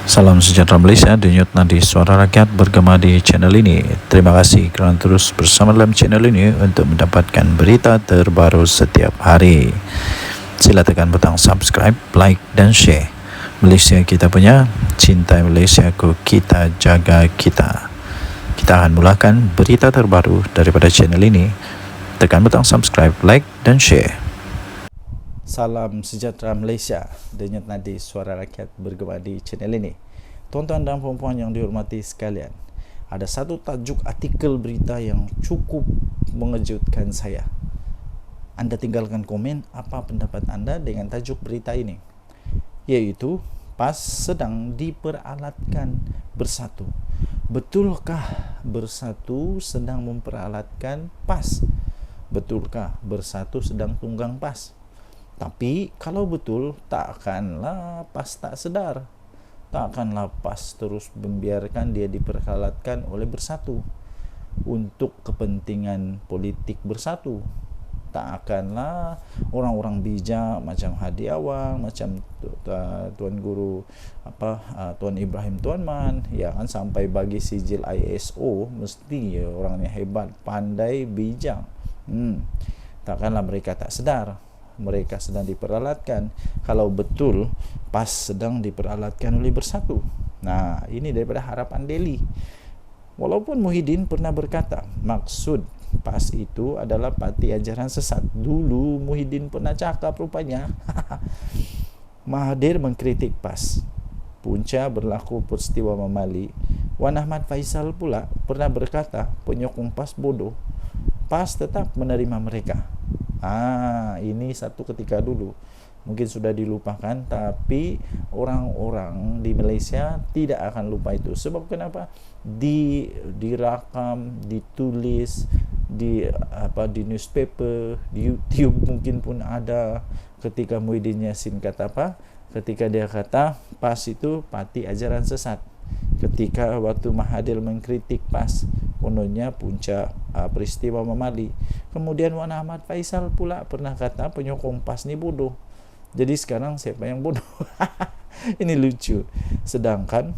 Salam sejahtera Malaysia, denyut nadi suara rakyat bergema di channel ini. Terima kasih kerana terus bersama dalam channel ini untuk mendapatkan berita terbaru setiap hari. Sila tekan butang subscribe, like dan share. Malaysia kita punya, cintai Malaysiaku, kita jaga kita. Kita akan mulakan berita terbaru daripada channel ini. Tekan butang subscribe, like dan share. Salam sejahtera Malaysia, denyut nadi suara rakyat bergema di channel ini. Tuan-tuan dan puan-puan yang dihormati sekalian, ada satu tajuk artikel berita yang cukup mengejutkan saya. Anda tinggalkan komen apa pendapat anda dengan tajuk berita ini, yaitu PAS sedang diperalatkan bersatu. Betulkah bersatu sedang memperalatkan PAS? Betulkah bersatu sedang tunggang PAS? Tapi kalau betul, takkanlah PAS tak sedar. Takkanlah PAS terus membiarkan dia diperalatkan oleh bersatu untuk kepentingan politik bersatu. Takkanlah orang-orang bijak macam Hadi Awang, macam Tuan Guru Tuan Ibrahim Tuan Man, ya kan, sampai bagi sijil ISO, mesti orang yang hebat, pandai, bijak. Takkanlah mereka tak sedar mereka sedang diperalatkan. Kalau betul PAS sedang diperalatkan oleh bersatu. Nah, ini daripada Harapan Daily. Walaupun Muhyiddin pernah berkata maksud PAS itu adalah parti ajaran sesat. Dulu Muhyiddin pernah cakap rupanya. Mahathir mengkritik PAS. Punca berlaku peristiwa Mamali. Wan Ahmad Faisal pula pernah berkata penyokong PAS bodoh. PAS tetap menerima mereka. Ini satu ketika dulu. Mungkin sudah dilupakan, tapi orang-orang di Malaysia tidak akan lupa itu. Sebab kenapa? Dirakam, ditulis di newspaper, di YouTube mungkin pun ada. Ketika Muhyiddin Yassin kata apa? Ketika dia kata PAS itu parti ajaran sesat. Ketika waktu Mahathir mengkritik PAS, kononnya punca peristiwa Mamali. Kemudian Wan Ahmad Faisal pula pernah kata penyokong PAS ni bodoh. Jadi sekarang siapa yang bodoh? Ini lucu. Sedangkan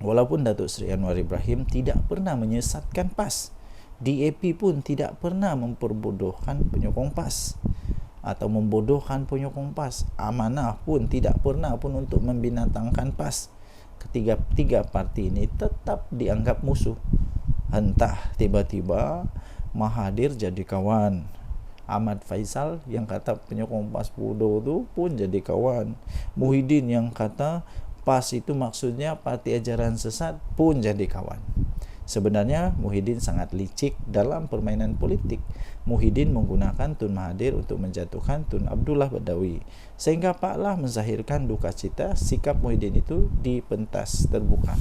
walaupun Datuk Seri Anwar Ibrahim tidak pernah menyesatkan PAS, DAP pun tidak pernah memperbodohkan penyokong PAS atau membodohkan penyokong PAS. Amanah pun tidak pernah pun untuk membinatangkan PAS. Ketiga parti ini tetap dianggap musuh. Entah tiba-tiba Mahathir jadi kawan, Ahmad Faisal yang kata penyokong PAS bodoh tu pun jadi kawan, Muhyiddin yang kata PAS itu maksudnya parti ajaran sesat pun jadi kawan. Sebenarnya Muhyiddin sangat licik dalam permainan politik. Muhyiddin menggunakan Tun Mahathir untuk menjatuhkan Tun Abdullah Badawi, sehingga Pak Lah menzahirkan duka cita sikap Muhyiddin itu di pentas terbuka.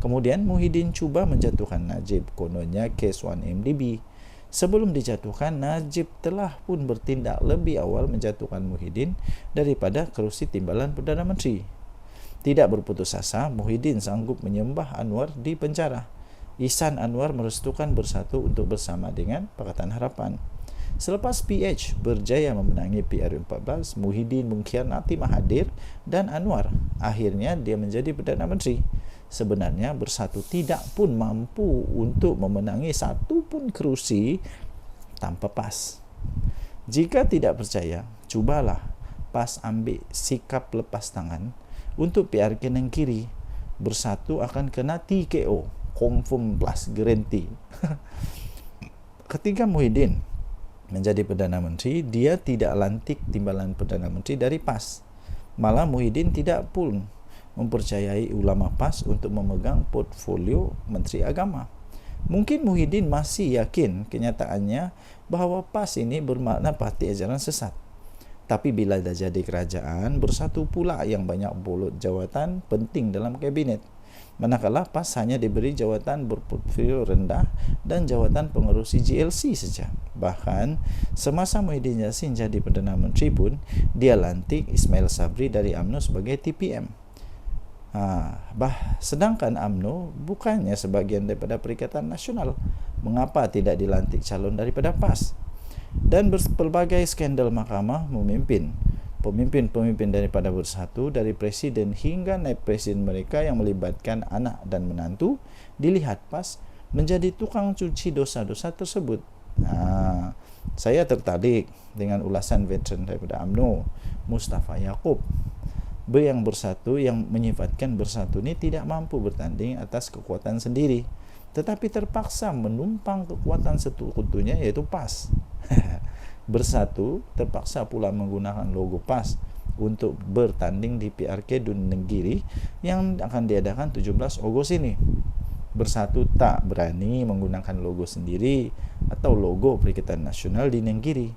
Kemudian Muhyiddin cuba menjatuhkan Najib, kononnya kes 1MDB. Sebelum dijatuhkan, Najib telah pun bertindak lebih awal menjatuhkan Muhyiddin daripada kerusi timbalan Perdana Menteri. Tidak berputus asa, Muhyiddin sanggup menyembah Anwar di penjara. Ihsan Anwar merestukan bersatu untuk bersama dengan Pakatan Harapan. Selepas PH berjaya memenangi PRU14, Muhyiddin mengkhianati Mahathir dan Anwar. Akhirnya dia menjadi Perdana Menteri. Sebenarnya bersatu tidak pun mampu untuk memenangi satu pun kerusi tanpa PAS. Jika tidak percaya, cubalah PAS ambil sikap lepas tangan untuk PR kanan kiri. Bersatu akan kena TKO, confirm plus guarantee. Ketika Muhyiddin menjadi Perdana Menteri, dia tidak lantik timbalan Perdana Menteri dari PAS. Malah Muhyiddin tidak pun mempercayai ulama PAS untuk memegang portfolio Menteri Agama. Mungkin Muhyiddin masih yakin kenyataannya bahawa PAS ini bermakna parti ajaran sesat. Tapi bila dah jadi kerajaan, bersatu pula yang banyak bolot jawatan penting dalam kabinet. Manakala PAS hanya diberi jawatan berportfolio rendah dan jawatan pengerusi GLC saja. Bahkan semasa Muhyiddin Yassin jadi Perdana Menteri pun, dia lantik Ismail Sabri dari UMNO sebagai TPM. Sedangkan UMNO bukannya sebahagian daripada Perikatan Nasional. Mengapa tidak dilantik calon daripada PAS? Dan berbagai skandal mahkamah memimpin. pemimpin-pemimpin daripada Bersatu, dari presiden hingga naib presiden mereka yang melibatkan anak dan menantu, dilihat PAS menjadi tukang cuci dosa-dosa tersebut. Saya tertarik dengan ulasan veteran daripada UMNO, Mustafa Yaakob, yang Bersatu, yang menyifatkan Bersatu ini tidak mampu bertanding atas kekuatan sendiri, tetapi terpaksa menumpang kekuatan sekutunya, yaitu PAS. Bersatu terpaksa pula menggunakan logo PAS untuk bertanding di PRK Dun Nenggiri yang akan diadakan 17 Ogos ini. Bersatu tak berani menggunakan logo sendiri atau logo Perikatan Nasional di Nenggiri,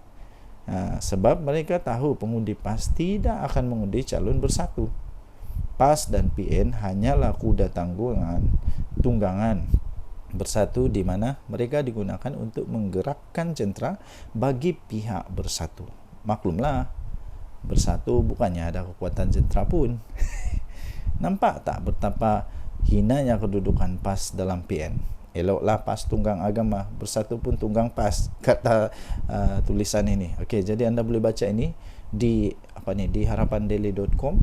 sebab mereka tahu pengundi PAS tidak akan mengundi calon Bersatu. PAS dan PN hanyalah kuda tunggangan Bersatu, di mana mereka digunakan untuk menggerakkan centra bagi pihak Bersatu. Maklumlah, Bersatu bukannya ada kekuatan centra pun. Nampak tak betapa hinanya kedudukan PAS dalam PN? Eloklah PAS tunggang agama, Bersatu pun tunggang PAS, kata tulisan ini. Okey, jadi anda boleh baca ini di di harapandaily.com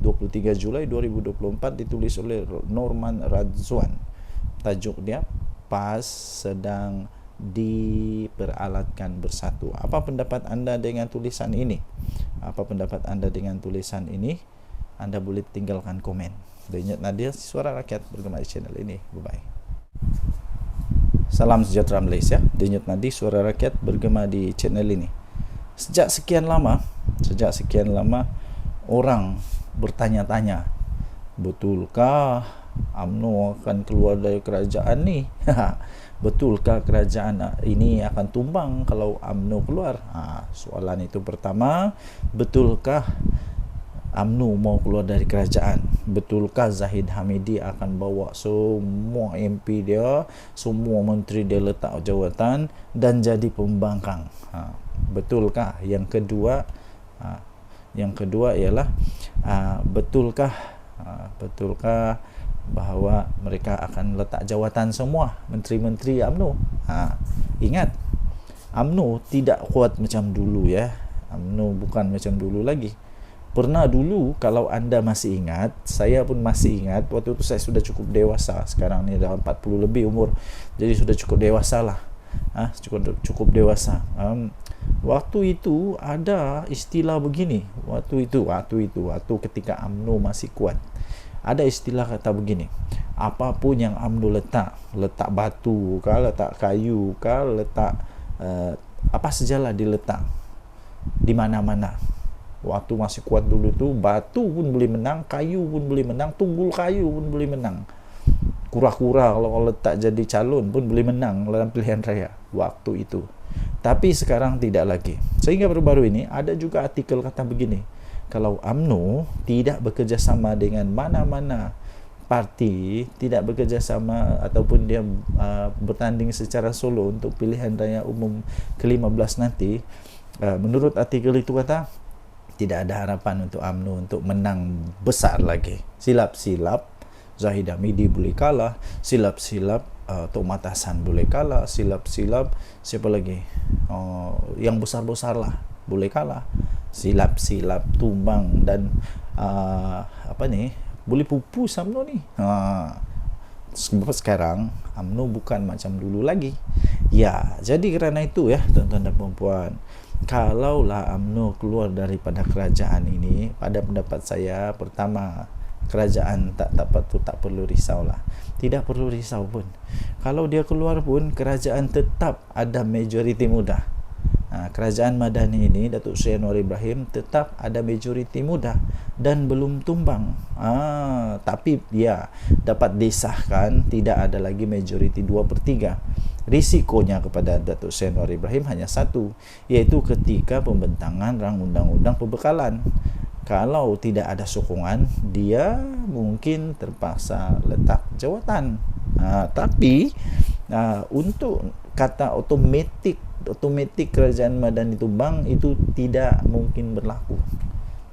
23 Julai 2024, ditulis oleh Norman Radzwan. Tajuk dia, PAS sedang diperalatkan Bersatu. Apa pendapat anda dengan tulisan ini? Apa pendapat anda dengan tulisan ini? Anda boleh tinggalkan komen. Denyut Nadir, Suara Rakyat, bergema di channel ini. Bye-bye. Salam sejahtera Malaysia. Denyut Nadir, Suara Rakyat, bergema di channel ini. Sejak sekian lama orang bertanya-tanya, betulkah UMNO akan keluar dari kerajaan ni? Betulkah kerajaan ini akan tumbang kalau UMNO keluar? Soalan itu pertama. Betulkah UMNO mau keluar dari kerajaan? Betulkah Zahid Hamidi akan bawa semua MP dia, semua menteri dia letak jawatan dan jadi pembangkang? Betulkah? Yang kedua ialah betulkah bahawa mereka akan letak jawatan semua menteri-menteri UMNO? Ingat, UMNO tidak kuat macam dulu ya. UMNO bukan macam dulu lagi. Pernah dulu, kalau anda masih ingat, saya pun masih ingat, waktu itu saya sudah cukup dewasa. Sekarang ni dah 40 lebih umur, jadi sudah cukup dewasa lah. Cukup dewasa. Waktu itu ada istilah begini. Waktu ketika UMNO masih kuat, ada istilah kata begini, apapun yang UMNO letak batu kah, letak kayu kah, letak apa sajalah diletak di mana-mana. Waktu masih kuat dulu tu, batu pun boleh menang, kayu pun boleh menang, tunggul kayu pun boleh menang. Kura-kura kalau letak jadi calon pun boleh menang dalam pilihan raya waktu itu. Tapi sekarang tidak lagi. Sehingga baru-baru ini ada juga artikel kata begini, kalau UMNO tidak bekerjasama dengan mana-mana parti, tidak bekerjasama ataupun dia bertanding secara solo untuk pilihan raya umum ke-15 nanti, menurut artikel itu kata, tidak ada harapan untuk UMNO untuk menang besar lagi. Silap-silap Zahid Hamidi boleh kalah, silap-silap Tok Matasan boleh kalah, silap-silap siapa lagi, yang besar-besar lah boleh kalah, silap-silap tumbang dan boleh pupus UMNO ni. Sebab sekarang UMNO bukan macam dulu lagi. Ya, jadi kerana itu ya tuan-tuan dan puan-puan, kalaulah UMNO keluar daripada kerajaan ini, pada pendapat saya, pertama, kerajaan tak perlu risaulah. Tidak perlu risau pun. Kalau dia keluar pun, kerajaan tetap ada majoriti muda. Kerajaan Madani ini, Datuk Seri Anwar Ibrahim, tetap ada majoriti muda dan belum tumbang. Tapi dia dapat disahkan tidak ada lagi majoriti 2/3. Risikonya kepada Datuk Seri Anwar Ibrahim hanya satu, iaitu ketika pembentangan rang undang-undang pembekalan. Kalau tidak ada sokongan, dia mungkin terpaksa letak jawatan. Tapi untuk kata otomatik kerajaan Madani tumbang itu tidak mungkin berlaku.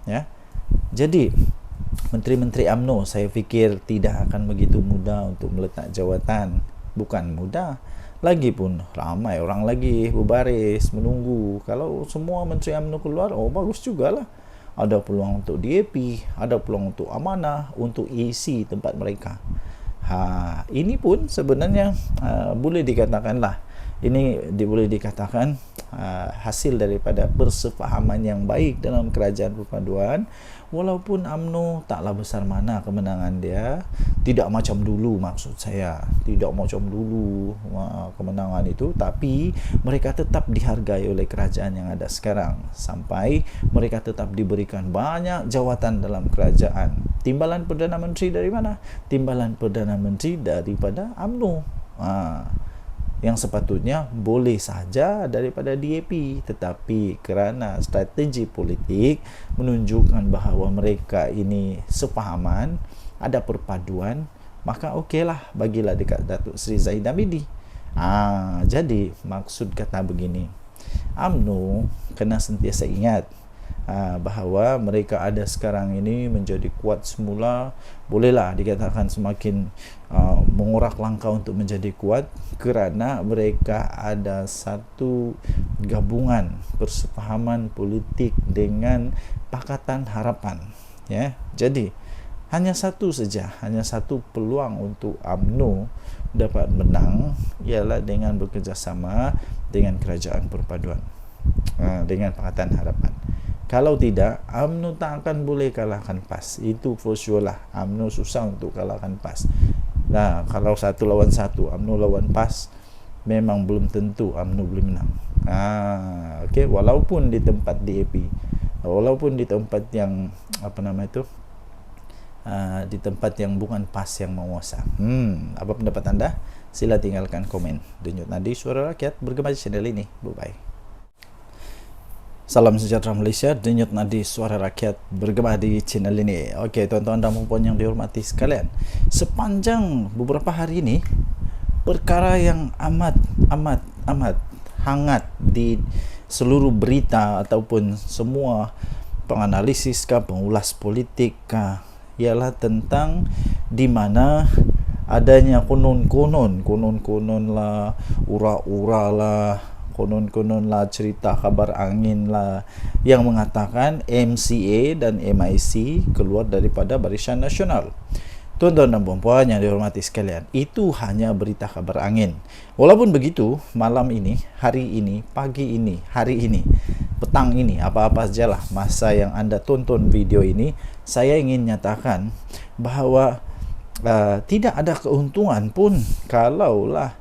Ya. Jadi menteri-menteri UMNO saya fikir tidak akan begitu mudah untuk meletak jawatan. Bukan mudah, lagipun ramai orang lagi berbaris menunggu. Kalau semua menteri UMNO keluar, bagus jugalah. ada peluang untuk DAP, ada peluang untuk amanah, untuk isi tempat mereka. Ini pun sebenarnya boleh dikatakanlah, boleh dikatakan hasil daripada persefahaman yang baik dalam kerajaan perpaduan. Walaupun UMNO taklah besar mana kemenangan dia, tidak macam dulu, maksud saya tidak macam dulu kemenangan itu, tapi mereka tetap dihargai oleh kerajaan yang ada sekarang, sampai mereka tetap diberikan banyak jawatan dalam kerajaan. Timbalan Perdana Menteri dari mana? Timbalan Perdana Menteri daripada UMNO, yang sepatutnya boleh saja daripada DAP, tetapi kerana strategi politik menunjukkan bahawa mereka ini sepahaman, ada perpaduan, maka okeylah, bagilah dekat Datuk Seri Zahid Hamidi. Jadi maksud kata begini, UMNO kena sentiasa ingat bahawa mereka ada sekarang ini menjadi kuat semula, bolehlah dikatakan semakin mengorak langkah untuk menjadi kuat, kerana mereka ada satu gabungan persefahaman politik dengan Pakatan Harapan, ya. Jadi hanya satu peluang untuk UMNO dapat menang, ialah dengan bekerjasama dengan Kerajaan Perpaduan, dengan Pakatan Harapan. Kalau tidak, UMNO tak akan boleh kalahkan PAS. Itu for sure lah. UMNO susah untuk kalahkan PAS. Nah, kalau 1 lawan 1, UMNO lawan PAS, memang belum tentu UMNO boleh menang. Okay. Walaupun di tempat DAP, walaupun di tempat yang di tempat yang bukan PAS yang menguasa. Apa pendapat anda? Sila tinggalkan komen. Denyut Nadi Suara Rakyat bergema di channel ini. Bye-bye. Salam sejahtera Malaysia, Denyut Nadi Suara Rakyat bergema di channel ini. Okey, tuan-tuan dan puan yang dihormati sekalian, sepanjang beberapa hari ini, perkara yang amat hangat di seluruh berita ataupun semua penganalisis pengulas politik ialah tentang di mana adanya konon-konon lah, ura-ura lah, konon lah, cerita kabar angin lah, yang mengatakan MCA dan MIC keluar daripada Barisan Nasional. Tuan-tuan dan puan yang dihormati sekalian, itu hanya berita kabar angin. Walaupun begitu, malam ini, hari ini, pagi ini, hari ini, petang ini, apa-apa sajalah masa yang anda tonton video ini, saya ingin nyatakan bahawa tidak ada keuntungan pun kalaulah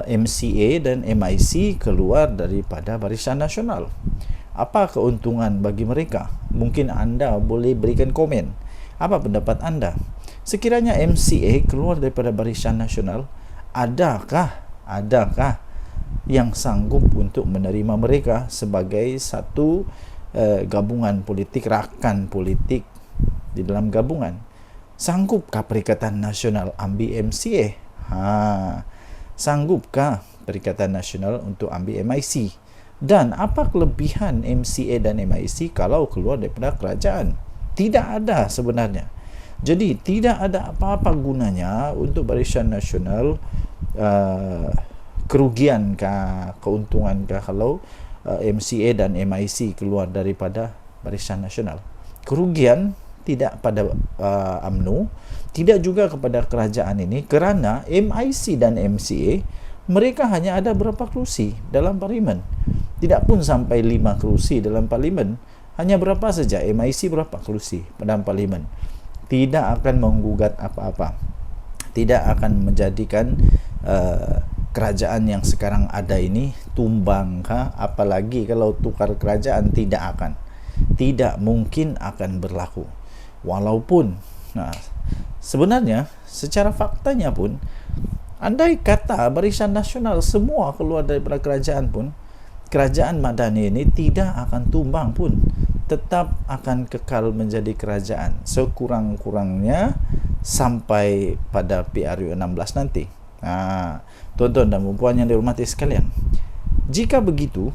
MCA dan MIC keluar daripada Barisan Nasional. Apa keuntungan bagi mereka? Mungkin anda boleh berikan komen. Apa pendapat anda? Sekiranya MCA keluar daripada Barisan Nasional, adakah yang sanggup untuk menerima mereka sebagai satu gabungan politik, rakan politik di dalam gabungan? Sanggupkah Perikatan Nasional ambil MCA? Sanggupkah Perikatan Nasional untuk ambil MIC? Dan apa kelebihan MCA dan MIC kalau keluar daripada kerajaan? Tidak ada sebenarnya. Jadi tidak ada apa-apa gunanya untuk Barisan Nasional, kerugiankah, keuntungankah kalau MCA dan MIC keluar daripada Barisan Nasional? Kerugian tidak pada UMNO, tidak juga kepada kerajaan ini, kerana MIC dan MCA mereka hanya ada berapa kerusi dalam parlimen, tidak pun sampai 5 kerusi dalam parlimen, hanya berapa saja. MIC berapa kerusi dalam parlimen, tidak akan menggugat apa-apa, tidak akan menjadikan kerajaan yang sekarang ada ini tumbang apalagi kalau tukar kerajaan, tidak mungkin akan berlaku. Walaupun sebenarnya secara faktanya pun, andai kata Barisan Nasional semua keluar daripada kerajaan pun, kerajaan Madani ini tidak akan tumbang pun, tetap akan kekal menjadi kerajaan sekurang-kurangnya sampai pada PRU 16 nanti. Tuan-tuan dan puan yang dihormati sekalian, jika begitu,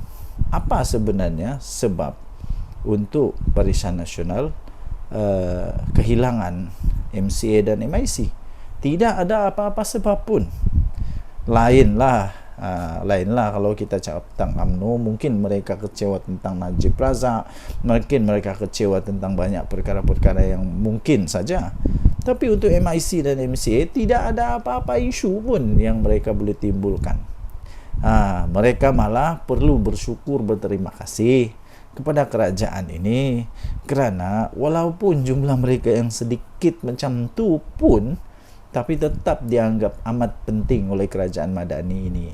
apa sebenarnya sebab untuk Barisan Nasional kehilangan MCA dan MIC? Tidak ada apa-apa sebab pun. Lainlah Lainlah kalau kita cakap tentang UMNO, mungkin mereka kecewa tentang Najib Razak, mungkin mereka kecewa tentang banyak perkara-perkara yang mungkin saja. Tapi untuk MIC dan MCA tidak ada apa-apa isu pun yang mereka boleh timbulkan. Mereka malah perlu bersyukur, berterima kasih kepada kerajaan ini, kerana walaupun jumlah mereka yang sedikit macam tu pun, tapi tetap dianggap amat penting oleh kerajaan Madani ini.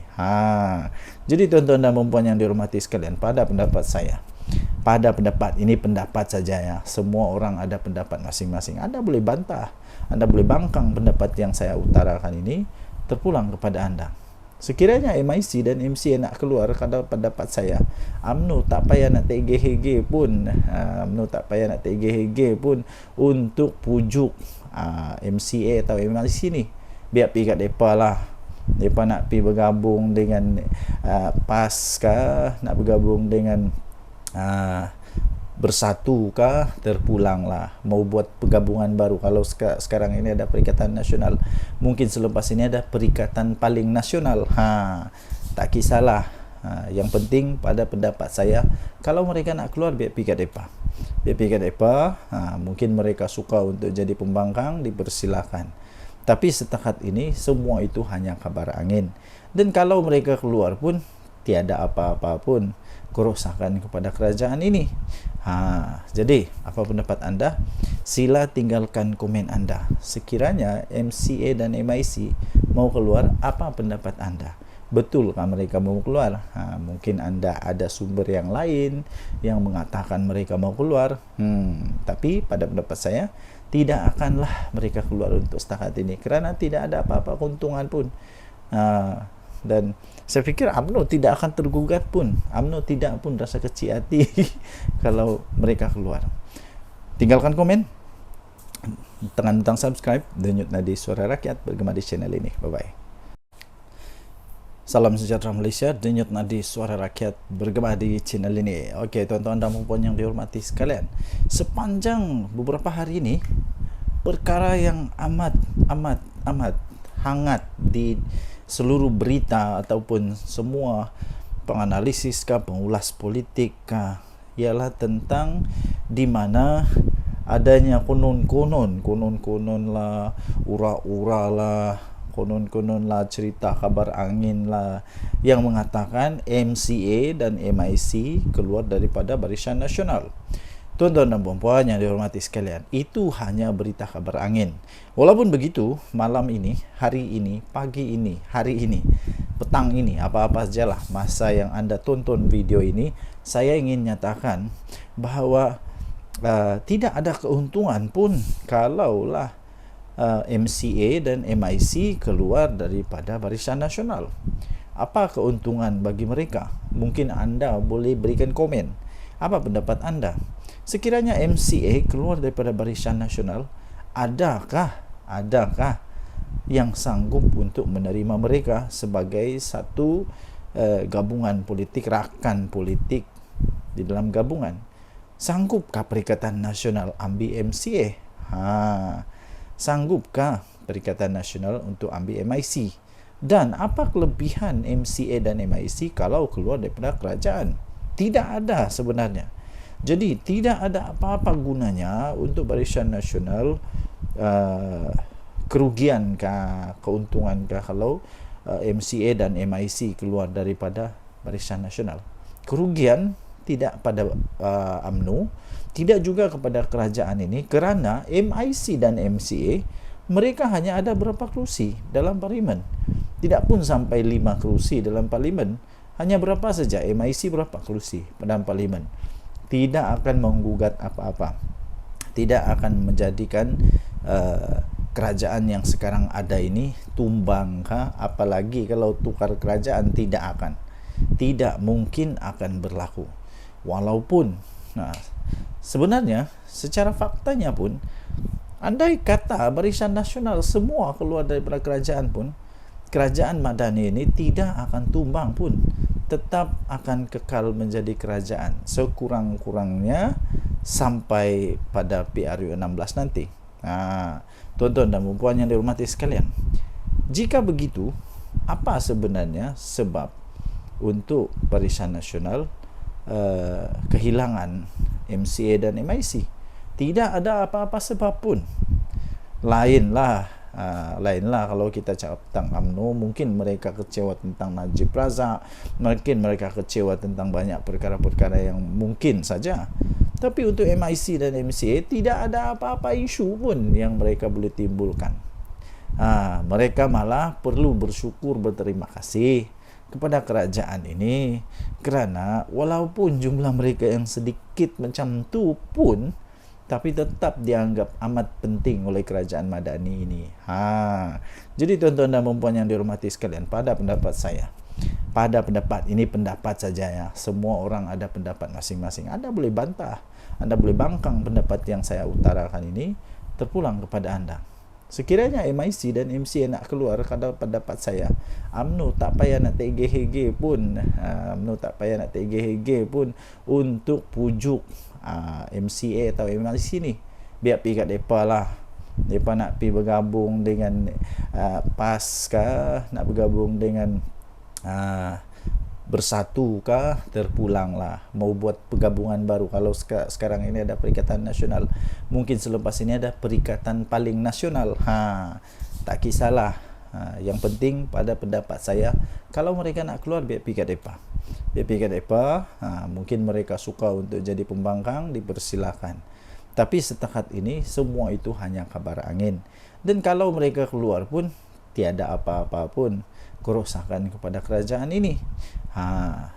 Jadi tuan-tuan dan puan yang dihormati sekalian, pada pendapat saya, ini pendapat saja ya. Semua orang ada pendapat masing-masing. Anda boleh bantah, Anda boleh bangkang pendapat yang saya utarakan ini, terpulang kepada Anda. Sekiranya MIC dan MCA nak keluar, kalau pendapat saya, UMNO tak payah nak tergeh-geh pun, untuk pujuk MCA atau MIC ni. Biar pergi kat mereka lah. Mereka nak pergi bergabung dengan PAS kah, nak bergabung dengan Bersatu kah, terpulanglah. Mau buat pergabungan baru. Kalau sekarang ini ada Perikatan Nasional, mungkin selepas ini ada Perikatan Paling Nasional. Tak kisahlah. Yang penting pada pendapat saya, kalau mereka nak keluar, biar pergi kat mereka. Mungkin mereka suka untuk jadi pembangkang, dipersilakan. Tapi setakat ini semua itu hanya kabar angin. Dan kalau mereka keluar pun tiada apa-apa pun kerosakan kepada kerajaan ini. Jadi apa pendapat anda? Sila tinggalkan komen anda. Sekiranya MCA dan MIC mau keluar, apa pendapat anda? Betulkah mereka mau keluar? Mungkin anda ada sumber yang lain yang mengatakan mereka mau keluar. Tapi pada pendapat saya, tidak akanlah mereka keluar untuk setakat ini, kerana tidak ada apa-apa keuntungan pun. Dan saya fikir UMNO tidak akan tergugat pun. UMNO tidak pun rasa kecil hati kalau mereka keluar. Tinggalkan komen, tekan butang subscribe, denyut nadi Suara Rakyat bergema di channel ini. Bye-bye. Salam sejahtera Malaysia, denyut nadi Suara Rakyat bergema di channel ini. Okey, tuan-tuan dan puan yang dihormati sekalian, sepanjang beberapa hari ini, perkara yang amat hangat di seluruh berita ataupun semua penganalisis pengulas politik ialah tentang di mana adanya konon-konon lah, ura-ura lah, konon lah, cerita kabar angin lah, yang mengatakan MCA dan MIC keluar daripada Barisan Nasional. Tuan-tuan dan puan yang dihormati sekalian, itu hanya berita kabar angin. Walaupun begitu, malam ini, hari ini, pagi ini, hari ini, petang ini, apa-apa sajalah masa yang anda tonton video ini, saya ingin nyatakan bahawa tidak ada keuntungan pun kalaulah MCA dan MIC keluar daripada Barisan Nasional. Apa keuntungan bagi mereka? Mungkin anda boleh berikan komen. Apa pendapat anda? Sekiranya MCA keluar daripada Barisan Nasional, adakah yang sanggup untuk menerima mereka sebagai satu gabungan politik, rakan politik di dalam gabungan? Sanggupkah Perikatan Nasional ambil MCA? Sanggupkah Perikatan Nasional untuk ambil MIC? Dan apa kelebihan MCA dan MIC kalau keluar daripada kerajaan? Tidak ada sebenarnya. Jadi tidak ada apa-apa gunanya untuk Barisan Nasional, kerugiankah, keuntungankah kalau MCA dan MIC keluar daripada Barisan Nasional? Kerugian tidak pada UMNO, tidak juga kepada kerajaan ini, kerana MIC dan MCA mereka hanya ada berapa kerusi dalam parlimen. Tidak pun sampai 5 kerusi dalam parlimen. Hanya berapa saja, MIC berapa kerusi dalam parlimen. Tidak akan menggugat apa-apa, tidak akan menjadikan kerajaan yang sekarang ada ini tumbang apalagi kalau tukar kerajaan, tidak mungkin akan berlaku. Walaupun sebenarnya secara faktanya pun, andai kata Barisan Nasional semua keluar daripada kerajaan pun, kerajaan Madani ini tidak akan tumbang pun, tetap akan kekal menjadi kerajaan sekurang-kurangnya sampai pada PRU 16 nanti. Tuan-tuan dan puan yang dihormati sekalian, jika begitu, apa sebenarnya sebab untuk Barisan Nasional kehilangan MCA dan MIC? Tidak ada apa-apa sebab pun. Lainlah kalau kita cakap tentang UMNO, mungkin mereka kecewa tentang Najib Razak, mungkin mereka kecewa tentang banyak perkara-perkara yang mungkin saja. Tapi untuk MIC dan MCA tidak ada apa-apa isu pun yang mereka boleh timbulkan. Mereka malah perlu bersyukur, berterima kasih kepada kerajaan ini, kerana walaupun jumlah mereka yang sedikit macam tu pun, tapi tetap dianggap amat penting oleh kerajaan Madani ini. Jadi tuan-tuan dan puan yang dihormati sekalian, pada pendapat saya, ini pendapat saja ya. Semua orang ada pendapat masing-masing. Anda boleh bantah, Anda boleh bangkang pendapat yang saya utarakan ini, terpulang kepada Anda. Sekiranya MIC dan MCA nak keluar, kalau pendapat saya, UMNO tak payah nak tergeh-geh pun, untuk pujuk MCA atau MIC ni. Biar pergi kat mereka lah. Mereka nak pergi bergabung dengan PAS kah, nak bergabung dengan Bersatu kah, terpulanglah. Mau buat pergabungan baru. Kalau sekarang ini ada Perikatan Nasional, mungkin selepas ini ada Perikatan Paling Nasional. Tak kisahlah. Yang penting pada pendapat saya, kalau mereka nak keluar, biar pergi kat mereka. Mungkin mereka suka untuk jadi pembangkang, dipersilakan. Tapi setakat ini semua itu hanya kabar angin. Dan kalau mereka keluar pun tiada apa-apa pun kerosakan kepada kerajaan ini.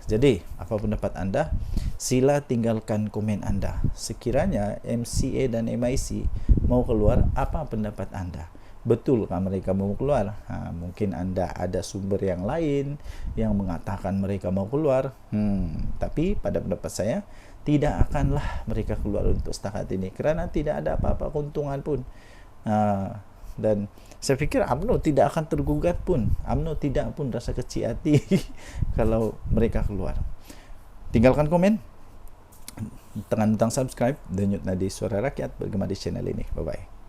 Jadi apa pendapat anda? Sila tinggalkan komen anda. Sekiranya MCA dan MIC mau keluar, apa pendapat anda? Betulkah mereka mau keluar? Mungkin anda ada sumber yang lain yang mengatakan mereka mau keluar. Tapi pada pendapat saya, tidak akanlah mereka keluar untuk setakat ini, kerana tidak ada apa-apa keuntungan pun. Dan saya fikir UMNO tidak akan tergugat pun. UMNO tidak pun rasa kecil hati kalau mereka keluar. Tinggalkan komen, tekan butang subscribe, denyut nadi Suara Rakyat bergema di channel ini. Bye-bye.